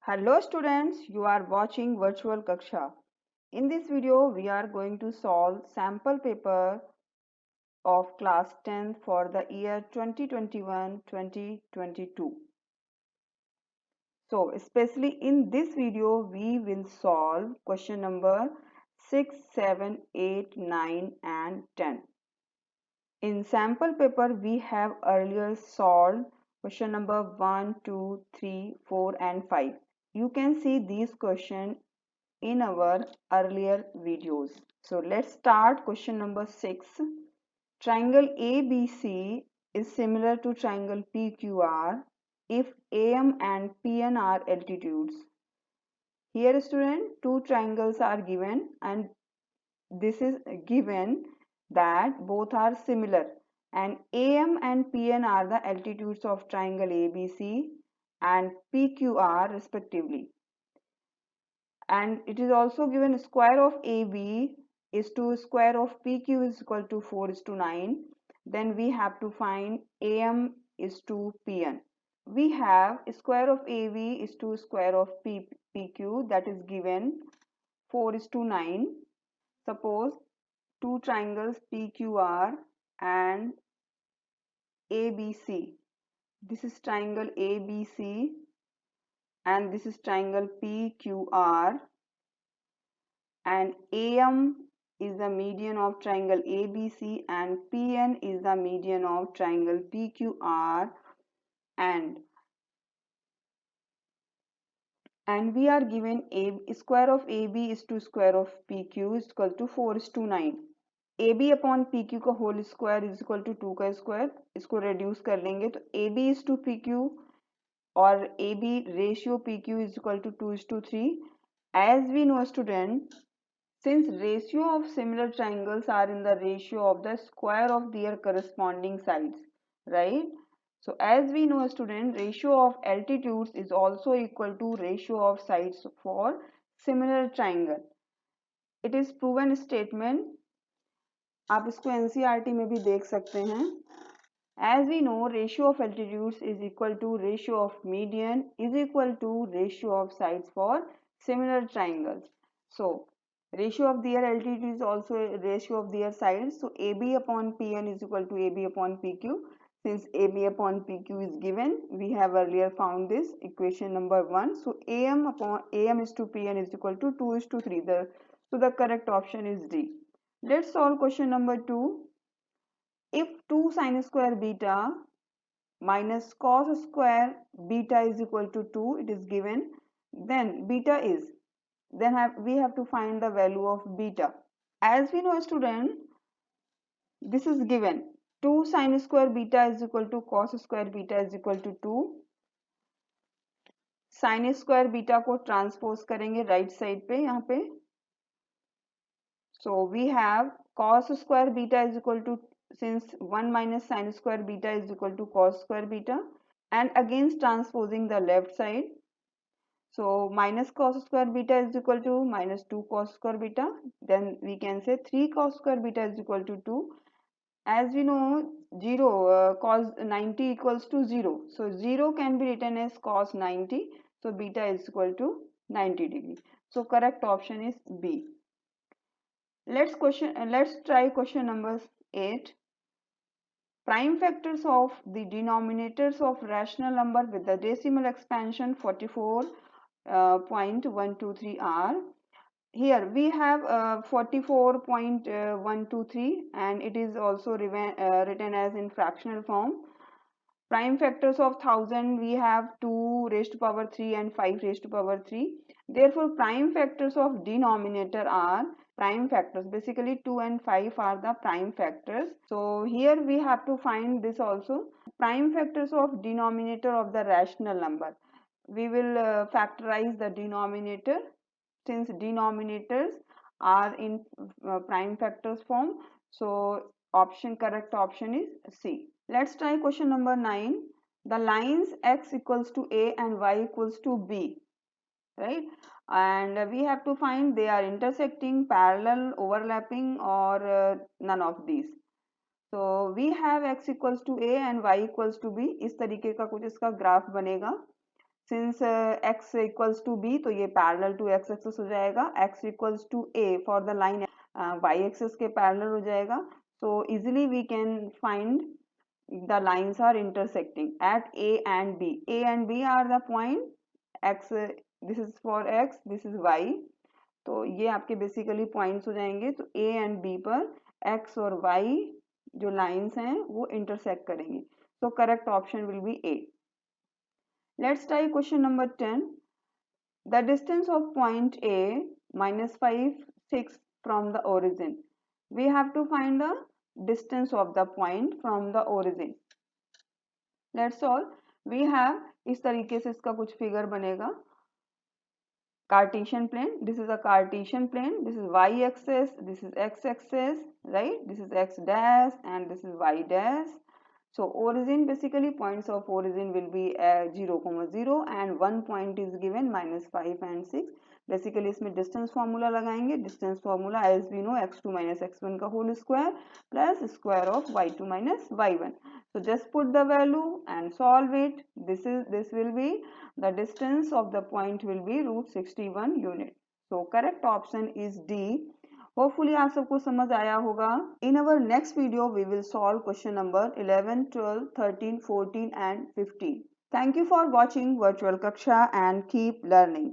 Hello students, you are watching Virtual Kaksha. In this video, we are going to solve sample paper of class 10 for the year 2021-2022. So, especially in this video, we will solve question number 6, 7, 8, 9 and 10. In sample paper, we have earlier solved question number 1, 2, 3, 4 and 5. You can see these questions in our earlier videos. So let's start question number 6. Triangle ABC is similar to triangle PQR if AM and PN are altitudes. Here student, two triangles are given and this is given that both are similar and AM and PN are the altitudes of triangle ABC and PQR respectively. And it is also given square of AB is to square of PQ is equal to 4:9. Then we have to find AM is to PN. We have square of AB is to square of PQ, that is given 4:9. Suppose two triangles PQR and ABC. This is triangle ABC and this is triangle PQR, and AM is the median of triangle ABC and PN is the median of triangle PQR, and we are given a square of AB is to square of PQ is equal to 4:9. AB upon PQ का whole square is equal to 2 का square, इसको reduce कर लेंगे तो AB is to PQ और AB ratio PQ is equal to 2:3. As we know student, since ratio of similar triangles are in the ratio of the square of their corresponding sides, right? So as we know student, ratio of altitudes is also equal to ratio of sides for similar triangle. It is proven statement. आप इसको NCERT में भी देख सकते हैं. As we know, ratio of altitudes is equal to ratio of median is equal to ratio of sides for similar triangles. So ratio of their altitude is also a ratio of their sides. So AB upon PN is equal to AB upon PQ. Since AB upon PQ is given, we have earlier found this equation number 1. So AM is to PN is equal to 2:3. So the correct option is D. Let's solve question number 2. If 2 sin square beta minus cos square beta is equal to 2, it is given, then beta is, then we have to find the value of beta. As we know student, this is given 2 sin square beta is equal to cos square beta is equal to 2. sin square beta को transpose करेंगे right side पे यहाँ पे. So we have cos square beta is equal to, since 1 minus sin square beta is equal to cos square beta, and against transposing the left side. So minus cos square beta is equal to minus 2 cos square beta. Then we can say 3 cos square beta is equal to 2. As we know, cos 90 equals to 0. So 0 can be written as cos 90. So beta is equal to 90 degree. So correct option is B. Let's try question number 8. Prime factors of the denominators of rational number with the decimal expansion 44.123 are. Here we have 44.123 and it is also written as in fractional form. Prime factors of 1000 we have 2 raised to power 3 and 5 raised to power 3. Therefore prime factors of denominator are prime factors. Basically 2 and 5 are the prime factors. So here we have to find this also. Prime factors of denominator of the rational number. We will factorize the denominator since denominators are in prime factors form. So correct option is C. Let's try question number 9. The lines x equals to A and y equals to B, right? And we have to find they are intersecting, parallel, overlapping, or none of these. So we have x equals to A and y equals to B. इस तरीके का कुछ इसका graph बनेगा. Since x equals to b, तो ये parallel to x axis हो जाएगा, x equals to a for the line y axis के पैरेलल हो जाएगा. So easily we can find the lines are intersecting at a and b. A and b are the point x, this is for x, this is y. तो ये आपके basically points हो जाएंगे. तो a and b पर x और y जो lines हैं वो इंटरसेक्ट करेंगे. So correct option will be a. Let's try question number 10. The distance of point a -5 6 from the origin. We have to find the distance of the point from the origin. Let's solve. We have इस तरीके से इसका कुछ figure बनेगा. Cartesian plane. This is a Cartesian plane. This is y axis. This is x axis, right? This is x dash and this is y dash. So origin, basically points of origin will be 0, 0 and one point is given -5 and 6. Basically इसमें distance formula लगाएंगे. Distance formula as we know x2 - x1 का whole square plus square of y2 - y1. So just put the value and solve it. This will be the distance of the point will be √61 unit. So correct option is D. Hopefully आप सबको समझ आया होगा. In our next video we will solve question number 11, 12, 13, 14 and 15. Thank you for watching Virtual Kaksha and keep learning.